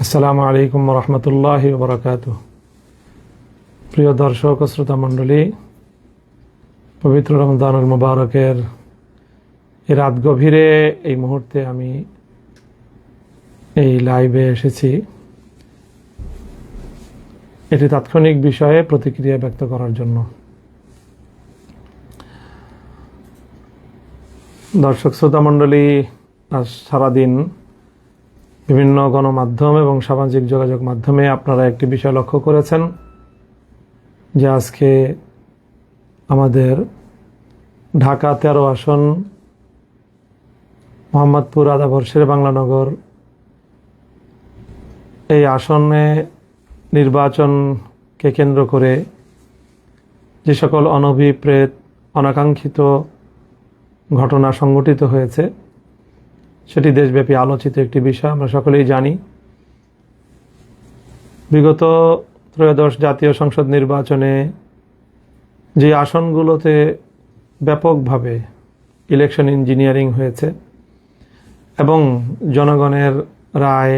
আসসালামু আলাইকুম রহমতুল্লাহি ওয়া বারাকাতুহু। প্রিয় দর্শক ও শ্রোতা মণ্ডলী, পবিত্র রমজানুল মুবারকের এই রাত গভীরে এই মুহূর্তে আমি এই লাইভে এসেছি এটি তাৎক্ষণিক বিষয়ে প্রতিক্রিয়া ব্যক্ত করার জন্য। দর্শক শ্রোতা মণ্ডলী, আজ সারাদিন বিভিন্ন গণমাধ্যম এবং সামাজিক যোগাযোগ মাধ্যমে আপনারা একটি বিষয় লক্ষ্য করেছেন যে আজকে আমাদের ঢাকা 13 আসন মোহাম্মদপুর আদাবর শেরে বাংলানগর এই আসনে নির্বাচনকে কেন্দ্র করে যে সকল অনভিপ্রেত অনাকাঙ্ক্ষিত ঘটনা সংঘটিত হয়েছে সেটি দেশব্যাপী আলোচিত একটি বিষয়। আমরা সকলেই জানি বিগত ত্রয়োদশ জাতীয় সংসদ নির্বাচনে যে আসনগুলোতে ব্যাপকভাবে ইলেকশন ইঞ্জিনিয়ারিং হয়েছে এবং জনগণের রায়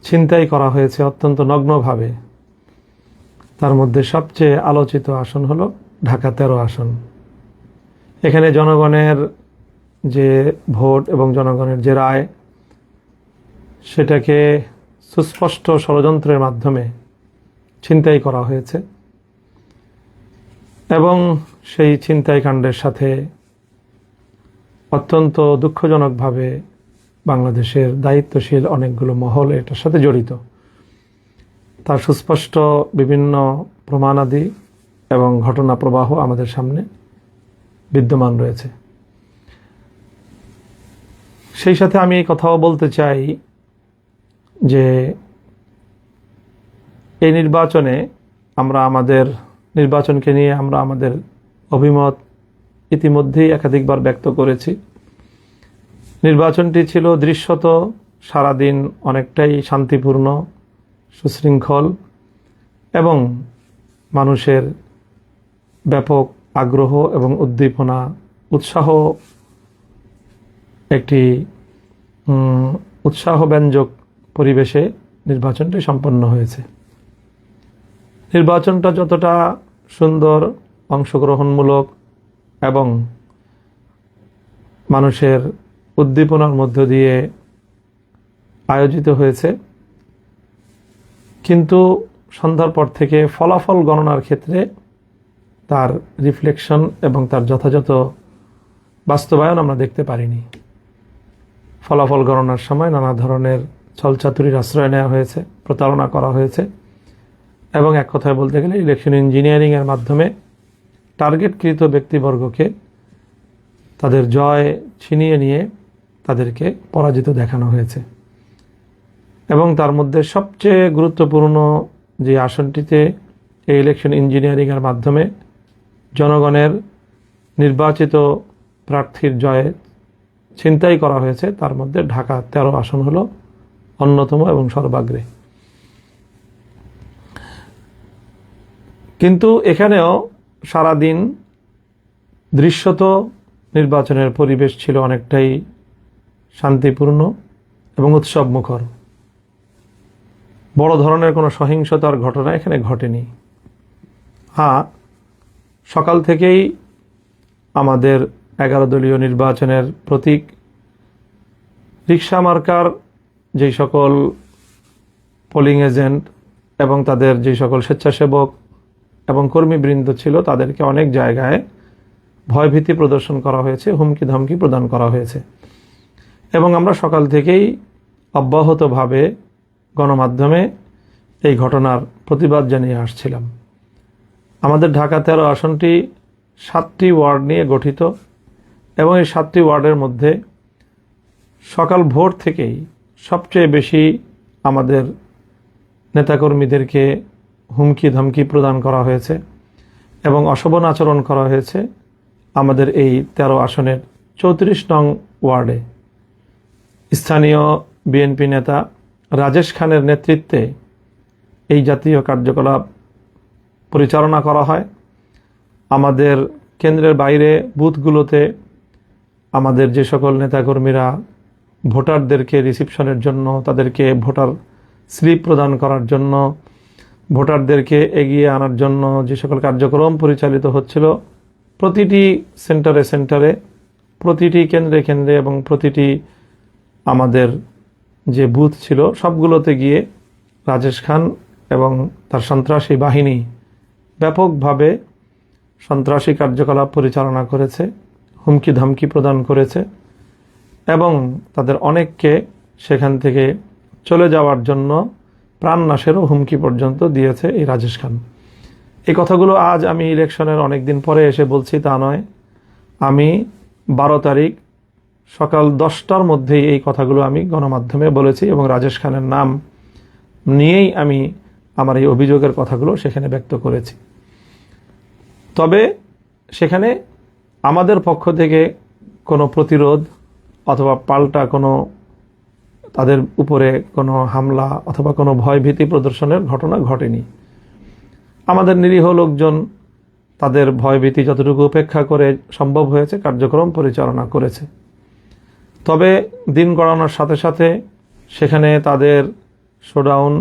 ছিনতাই করা হয়েছে অত্যন্ত নগ্নভাবে, তার মধ্যে সবচেয়ে আলোচিত আসন হলো ঢাকা 13 আসন। এখানে জনগণের যে ভোট এবং জনগণের যে রায় সেটাকে সুস্পষ্ট ষড়যন্ত্রের মাধ্যমে ছিনতাই করা হয়েছে এবং সেই ছিনতাই কাণ্ডের সাথে অত্যন্ত দুঃখজনকভাবে বাংলাদেশের দায়িত্বশীল অনেকগুলো মহল এটার সাথে জড়িত। তার সুস্পষ্ট বিভিন্ন প্রমাণাদি এবং ঘটনা প্রবাহ আমাদের সামনে বিদ্যমান রয়েছে। সেই সাথে আমি এই কথাও বলতে চাই যে এই নির্বাচনে নির্বাচনকে নিয়ে আমরা আমাদের অভিমত ইতিমধ্যেই একাধিকবার ব্যক্ত করেছি। নির্বাচনটি ছিল দৃশ্যত সারাদিন অনেকটাই শান্তিপূর্ণ, সুশৃঙ্খল এবং মানুষের ব্যাপক আগ্রহ এবং উদ্দীপনা উৎসাহ একটি উৎসাহব্যঞ্জক পরিবেশে নির্বাচনটি সম্পন্ন হয়েছে। নির্বাচনটা যতটা সুন্দর, অংশগ্রহণমূলক এবং মানুষের উদ্দীপনার মধ্য দিয়ে আয়োজিত হয়েছে, কিন্তু সন্ধ্যার পর থেকে ফলাফল গণনার ক্ষেত্রে তার রিফ্লেকশন এবং তার যথাযথ বাস্তবায়ন আমরা দেখতে পারিনি। ফলাফল গণনার সময় নানা ধরনের ছলচাতুরির আশ্রয় নেওয়া হয়েছে, প্রতারণা করা হয়েছে এবং এক কথায় বলতে গেলে ইলেকশন ইঞ্জিনিয়ারিংয়ের মাধ্যমে টার্গেটকৃত ব্যক্তিবর্গকে তাদের জয় ছিনিয়ে নিয়ে তাদেরকে পরাজিত দেখানো হয়েছে। এবং তার মধ্যে সবচেয়ে গুরুত্বপূর্ণ যে আসনটিতে এই ইলেকশন ইঞ্জিনিয়ারিংয়ের মাধ্যমে জনগণের নির্বাচিত প্রার্থীর জয়ে ছিনতাই করা হয়েছে, তার মধ্যে ঢাকা 13 আসন হলো অন্যতম এবং সর্বাগ্রে। কিন্তু এখানেও সারাদিন দৃশ্যত নির্বাচনের পরিবেশ ছিল অনেকটাই শান্তিপূর্ণ এবং উৎসবমুখর। বড় ধরনের কোনো সহিংসতার ঘটনা এখানে ঘটেনি। সকাল থেকেই আমাদের 11 দলীয় নির্বাচনের প্রতীক রিকশা মার্কার যেই সকল পোলিং এজেন্ট এবং তাদের যে সকল স্বেচ্ছাসেবক এবং কর্মীবৃন্দ ছিল তাদেরকে অনেক জায়গায় ভয়ভীতি প্রদর্শন করা হয়েছে, হুমকি ধমকি প্রদান করা হয়েছে এবং আমরা সকাল থেকেই অব্যাহতভাবে গণমাধ্যমে এই ঘটনার প্রতিবাদ জানিয়ে আসছিলাম। আমাদের ঢাকা 13 আসনটি 7টি ওয়ার্ড নিয়ে গঠিত এবং এই 7টি ওয়ার্ডের মধ্যে সকাল ভোর থেকেই সবচেয়ে বেশি আমাদের নেতাকর্মীদেরকে হুমকি ধমকি প্রদান করা হয়েছে এবং অশোভন আচরণ করা হয়েছে আমাদের এই 13 আসনের 34 নং ওয়ার্ডে। স্থানীয় বিএনপি নেতা রাজেশ খানের নেতৃত্বে এই জাতীয় কার্যকলাপ পরিচালনা করা হয়। আমাদের কেন্দ্রের বাইরে বুথগুলোতে আমাদের যে সকল নেতাকর্মীরা ভোটারদেরকে রিসিপশনের জন্য, তাদেরকে ভোটার স্লিপ প্রদান করার জন্য, ভোটারদেরকে এগিয়ে আনার জন্য যে সকল কার্যক্রম পরিচালিত হচ্ছিল, প্রতিটি সেন্টারে সেন্টারে, প্রতিটি কেন্দ্রে কেন্দ্রে এবং প্রতিটি আমাদের যে বুথ ছিল সবগুলোতে গিয়ে রাজেশ খান এবং তার সন্ত্রাসী বাহিনী ব্যাপকভাবে সন্ত্রাসী কার্যকলাপ পরিচালনা করেছে, হুমকি ধামকি প্রদান করেছে এবং তাদের অনেককে সেখান থেকে চলে যাওয়ার জন্য প্রাণনাশেরও হুমকি পর্যন্ত দিয়েছে এই রাজেশ খান। এই কথাগুলো আজ আমি ইলেকশনের অনেক দিন পরে এসে বলছি তা নয়। আমি 12 তারিখ সকাল 10টার মধ্যেই এই কথাগুলো আমি গণমাধ্যমে বলেছি এবং রাজেশ খানের নাম নিয়েই আমি আমার এই অভিযোগের কথাগুলো সেখানে ব্যক্ত করেছি। তবে সেখানে আমাদের পক্ষ থেকে কোনো প্রতিরোধ অথবা পাল্টা কোনো তাদের উপরে কোনো হামলা অথবা কোনো ভয়ভীতি প্রদর্শনের ঘটনা ঘটেনি। আমাদের নিরীহ লোকজন তাদের ভয়ভীতি যতটুকু উপেক্ষা করে সম্ভব হয়েছে কার্যক্রম পরিচালনা করেছে। তবে দিন গড়ানোর সাথে সাথে সেখানে তাদের শোডাউন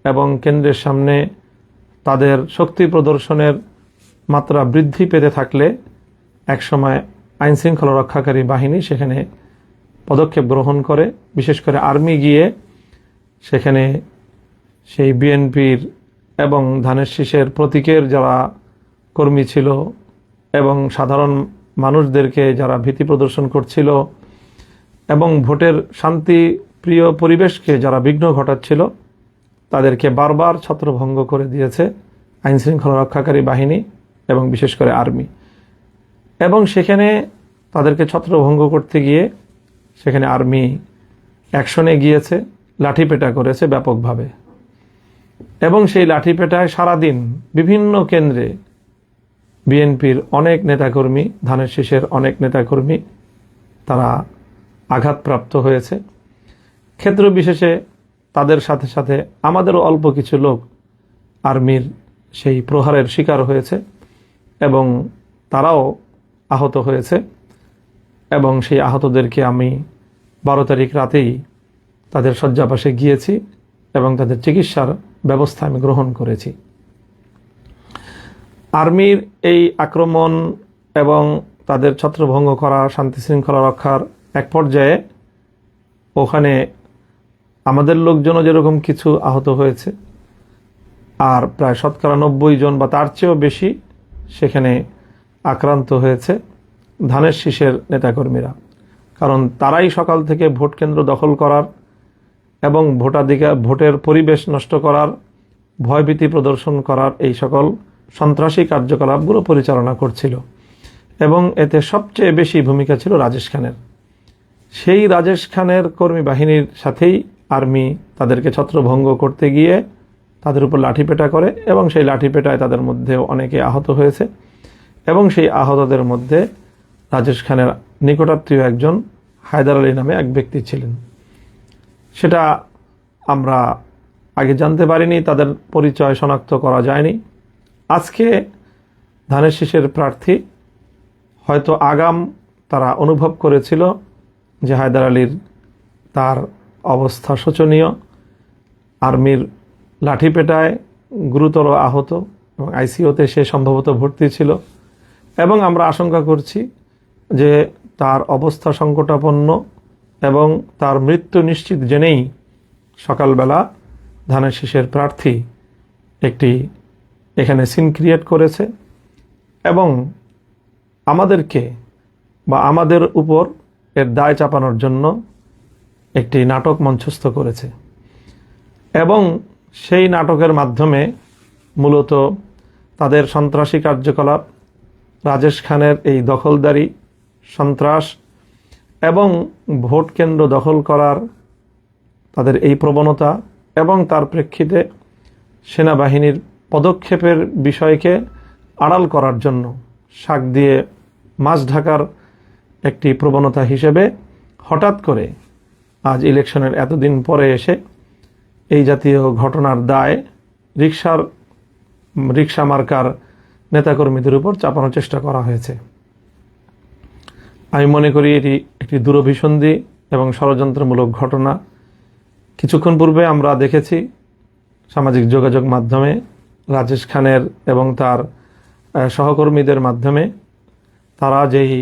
এবং কেন্দ্রের সামনে তাদের শক্তি প্রদর্শনের মাত্রা বৃদ্ধি পেতে থাকলে একসময় আইনশৃঙ্খলা রক্ষাকারী বাহিনী সেখানে পদক্ষেপ গ্রহণ করে, বিশেষ করে আর্মি গিয়ে সেখানে সেই বিএনপির এবং ধানের শীষের প্রতীকের যারা কর্মী ছিল এবং সাধারণ মানুষদেরকে যারা ভীতি প্রদর্শন করছিল এবং ভোটের শান্তিপ্রিয় পরিবেশকে যারা বিঘ্ন ঘটাচ্ছিল তাদেরকে বারবার ছত্রভঙ্গ করে দিয়েছে আইনশৃঙ্খলা রক্ষাকারী বাহিনী এবং বিশেষ করে আর্মি। এবং সেখানে তাদেরকে ছত্রভঙ্গ করতে গিয়ে সেখানে আর্মি অ্যাকশনে গিয়েছে, লাঠিপেটা করেছে ব্যাপকভাবে এবং সেই লাঠিপেটায় সারাদিন বিভিন্ন কেন্দ্রে বিএনপির অনেক নেতাকর্মী, ধানের শীষের অনেক নেতাকর্মী তারা আঘাতপ্রাপ্ত হয়েছে। ক্ষেত্র বিশেষে তাদের সাথে সাথে আমাদেরও অল্প কিছু লোক আর্মির সেই প্রহারের শিকার হয়েছে এবং তারাও আহত হয়েছে এবং সেই আহতদেরকে আমি 12 তারিখ রাতেই তাদের শয্যাপাশে গিয়েছি এবং তাদের চিকিৎসার ব্যবস্থা আমি গ্রহণ করেছি। আর্মির এই আক্রমণ এবং তাদের ছত্রভঙ্গ করা, শান্তি শৃঙ্খলা রক্ষার এক পর্যায়ে ওখানে আমাদের লোকজনও যেরকম কিছু আহত হয়েছে আর প্রায় 90% জন বা তার চেয়েও বেশি সেখানে আক্রান্ত হয়েছে ধানের শীষের নেতাকর্মীরা। কারণ তারাই সকাল থেকে ভোট কেন্দ্র দখল করার এবং ভোটের পরিবেশ নষ্ট করার, ভয়ভীতি প্রদর্শন করার এই সকল সন্ত্রাসী কার্যকলাপগুলো পরিচালনা করছিল এবং এতে সবচেয়ে বেশি ভূমিকা ছিল রাজেশ খানের। সেই রাজেশ খানের কর্মী বাহিনীর সাথেই আর্মি তাদেরকে ছত্রভঙ্গ করতে গিয়ে তাদের উপর লাঠিপেটা করে এবং সেই লাঠিপেটায় তাদের মধ্যে অনেকে আহত হয়েছে এবং সেই আহতদের মধ্যে রাজেশ খানের নিকটাত্মীয় একজন হায়দার আলী নামে এক ব্যক্তি ছিলেন। সেটা আমরা আগে জানতে পারিনি, তাদের পরিচয় শনাক্ত করা যায়নি। আজকে ধানের শীষের প্রার্থী হয়তো আগাম তারা অনুভব করেছিল যে হায়দার আলীর তার অবস্থা শোচনীয়, আর্মির লাঠিপেটায় গুরুতর আহত এবং আইসিইউতে সে সম্ভবত ভর্তি ছিল এবং আমরা আশঙ্কা করছি যে তার অবস্থা সংকটাপন্ন এবং তার মৃত্যু নিশ্চিত জেনেই সকালবেলা ধানের শীষের প্রার্থী একটি এখানে সিন ক্রিয়েট করেছে এবং আমাদেরকে বা আমাদের উপর এর দায় চাপানোর জন্য একটি নাটক মঞ্চস্থ করেছে এবং সেই নাটকের মাধ্যমে মূলত তাদের সন্ত্রাসী কার্যকলাপ, রাজেশ খানের এই দখলদারি, সন্ত্রাস এবং ভোট কেন্দ্র দখল করার তাদের এই প্রবণতা এবং তার প্রেক্ষিতে সেনাবাহিনীর পদক্ষেপের বিষয়কে আড়াল করার জন্য শাক দিয়ে মাছ ঢাকার একটি প্রবণতা হিসেবে হঠাৎ করে আজ ইলেকশনের এতদিন পরে এসে এই জাতীয় ঘটনার দায় রিক্সা মার্কার নেতাকর্মীদের উপর চাপানোর চেষ্টা করা হয়েছে। আমি মনে করি এটি একটি দূরভিসন্ধি এবং ষড়যন্ত্রমূলক ঘটনা। কিছুক্ষণ পূর্বে আমরা দেখেছি সামাজিক যোগাযোগ মাধ্যমে রাজেশ খানের এবং তার সহকর্মীদের মাধ্যমে তারা যেই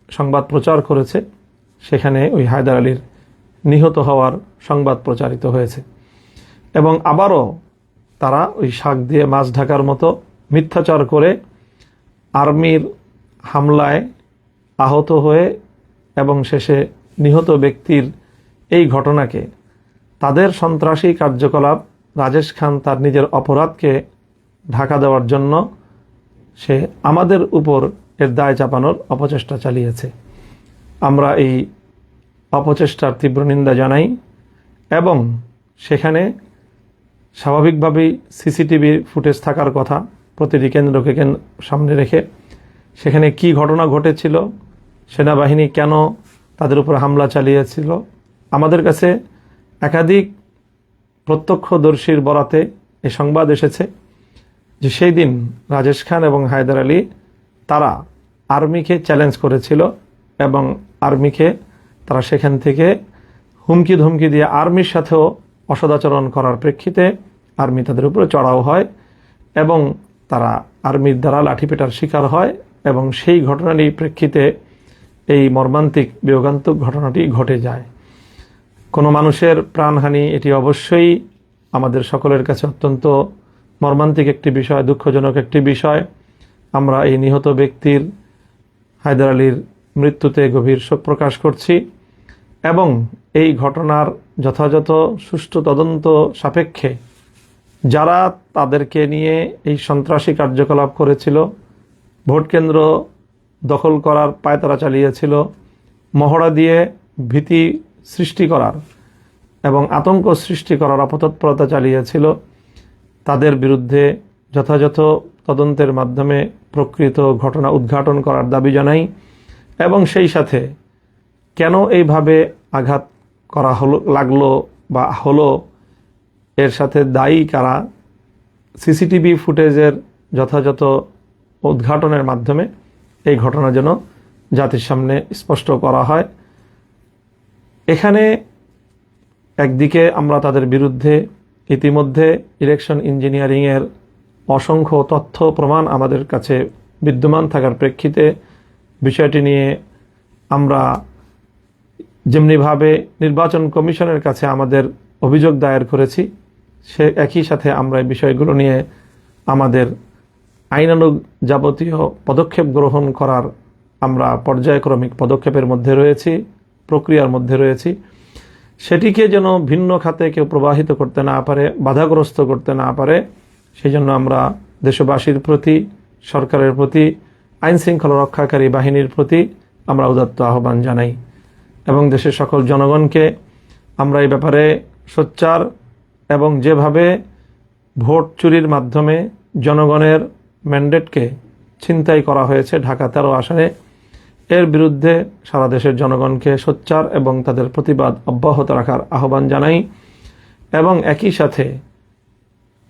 সংবাদ প্রচার করেছে, সেখানে ওই হায়দার আলীর নিহত হওয়ার সংবাদ প্রচারিত হয়েছে। এবং আবারও তারা ওই শাক দিয়ে মাছ ঢাকার মতো মিথ্যাচার করে আর্মির হামলায় আহত হয়ে এবং শেষে নিহত ব্যক্তির এই ঘটনাকে তাদের সন্ত্রাসী কার্যকলাপ, রাজেশ খান তার নিজের অপরাধকে ঢাকা দেওয়ার জন্য সে আমাদের উপর এর দায় চাপানোর অপচেষ্টা চালিয়েছে। আমরা এই অপচেষ্টার তীব্র নিন্দা জানাই এবং সেখানে স্বাভাবিকভাবেই সিসিটিভির ফুটেজ থাকার কথা প্রতিটি কেন্দ্রকে সামনে রেখে। সেখানে কি ঘটনা ঘটেছিল, সেনাবাহিনী কেন তাদের উপর হামলা চালিয়েছিল, আমাদের কাছে একাধিক প্রত্যক্ষদর্শীর বরাতে এই সংবাদ এসেছে যে সেই দিন রাজেশ খান এবং হায়দার আলী তারা আর্মিকে চ্যালেঞ্জ করেছিল এবং আর্মিকে তারা সেখান থেকে হুমকি ধমকি দিয়ে আর্মির সাথেও অসদাচরণ করার প্রেক্ষিতে আর্মি তাদের উপরে চড়াও হয় এবং তারা আর্মির দ্বারা লাঠিপেটার শিকার হয় এবং সেই ঘটনারই প্রেক্ষিতে এই মর্মান্তিক বিয়োগান্তক ঘটনাটি ঘটে যায়। কোনো মানুষের প্রাণহানি এটি অবশ্যই আমাদের সকলের কাছে অত্যন্ত মর্মান্তিক একটি বিষয়, দুঃখজনক একটি বিষয়। আমরা এই নিহত ব্যক্তির হায়দার আলীর মৃত্যুতে গভীর শোক প্রকাশ করছি এবং এই ঘটনার যথাযথ সুষ্ঠু তদন্ত সাপেক্ষে যারা তাদেরকে নিয়ে এই সন্ত্রাসী কার্যকলাপ করেছিল, ভোট কেন্দ্র দখল করার পায়তারা চালিয়েছিল, মহড়া দিয়ে ভীতি সৃষ্টি করার এবং আতঙ্ক সৃষ্টি করার অপতৎপরতা চালিয়েছিল, তাদের বিরুদ্ধে যথাযথ তদন্তের মাধ্যমে প্রকৃত ঘটনা উদ্ঘাটন করার দাবি জানাই এবং সেই সাথে কেন এইভাবে আঘাত করা লাগলো বা হলো, এর সাথে দায়ী কারা, সিসিটিভি ফুটেজের যথাযথ উদ্ঘাটনের মাধ্যমে এই ঘটনা যেন জাতির সামনে স্পষ্ট করা হয়। এখানে একদিকে আমরা তাদের বিরুদ্ধে ইতিমধ্যে ইলেকশন ইঞ্জিনিয়ারিংয়ের অসংখ্য তথ্য প্রমাণ আমাদের কাছে বিদ্যমান থাকার প্রেক্ষিতে বিষয়টি নিয়ে আমরা যেমনিভাবে নির্বাচন কমিশনের কাছে আমাদের অভিযোগ দায়ের করেছি, সে একই সাথে আমরা এই বিষয়গুলো নিয়ে আমাদের আইনানুগ যাবতীয় পদক্ষেপ গ্রহণ করার আমরা পর্যায়ক্রমিক পদক্ষেপের মধ্যে রয়েছি, প্রক্রিয়ার মধ্যে রয়েছি। সেটিকে যেন ভিন্ন খাতে কেউ প্রবাহিত করতে না পারে, বাধাগ্রস্ত করতে না পারে, সেই জন্য আমরা দেশবাসীর প্রতি, সরকারের প্রতি, আইন শৃঙ্খলা রক্ষাকারী বাহিনীর প্রতি আমরা উদাত্ত আহ্বান জানাই এবং দেশের সকল জনগণকে আমরা এই ব্যাপারে সোচ্চার এবং যেভাবে ভোট চুরির মাধ্যমে জনগণের ম্যান্ডেটকে ছিনতাই করা হয়েছে ঢাকা 13 আসনে, এর বিরুদ্ধে সারা দেশের জনগণকে সোচ্চার এবং তাদের প্রতিবাদ অব্যাহত রাখার আহ্বান জানাই এবং একই সাথে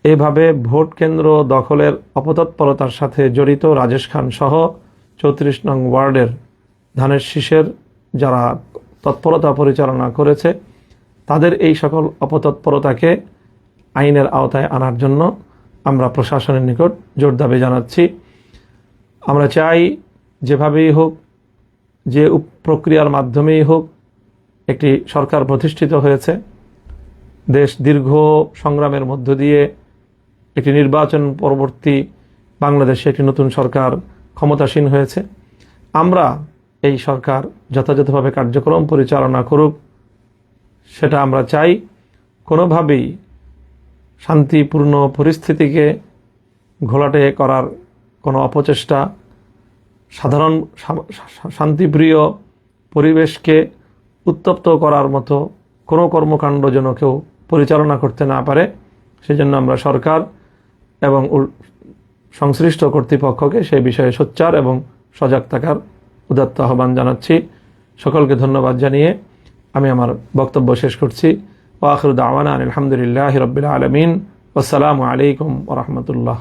এভাবে ভোট কেন্দ্র দখলের অপতৎপরতার সাথে জড়িত রাজেশ খান সহ 34 নং ওয়ার্ডের ধানের শীষের যারা তৎপরতা পরিচালনা করেছে তাদের এই সকল অপতৎপরতাকে আইনের আওতায় আনার জন্য আমরা প্রশাসনের নিকট জোর দাবি জানাচ্ছি। আমরা চাই যেভাবেই হোক, যে প্রক্রিয়ার মাধ্যমেই হোক, একটি সরকার প্রতিষ্ঠিত হয়েছে, দেশ দীর্ঘ সংগ্রামের মধ্য দিয়ে একটি নির্বাচন পরবর্তী বাংলাদেশে একটি নতুন সরকার ক্ষমতাসীন হয়েছে। আমরা এই সরকার যথাযথভাবে কার্যক্রম পরিচালনা করুক, সেটা আমরা চাই। কোনোভাবেই শান্তিপূর্ণ পরিস্থিতিকে ঘোলাটে করার কোনো অপচেষ্টা, সাধারণ শান্তিপ্রিয় পরিবেশকে উত্তপ্ত করার মতো কোনো কর্মকাণ্ড যেন কেউ পরিচালনা করতে না পারে, সেজন্য আমরা সরকার এবং সংশ্লিষ্ট কর্তৃপক্ষকে সেই বিষয়ে সোচ্চার এবং সজাগ থাকার উদাত্ত আহ্বান জানাচ্ছি। সকলকে ধন্যবাদ জানিয়ে আমি আমার বক্তব্য শেষ করছি। ওয়া আখিরু দাওয়ানা আলহামদুলিল্লাহি রাব্বিল আলামিন। আসসালামু আলাইকুম ওয়া রাহমাতুল্লাহ।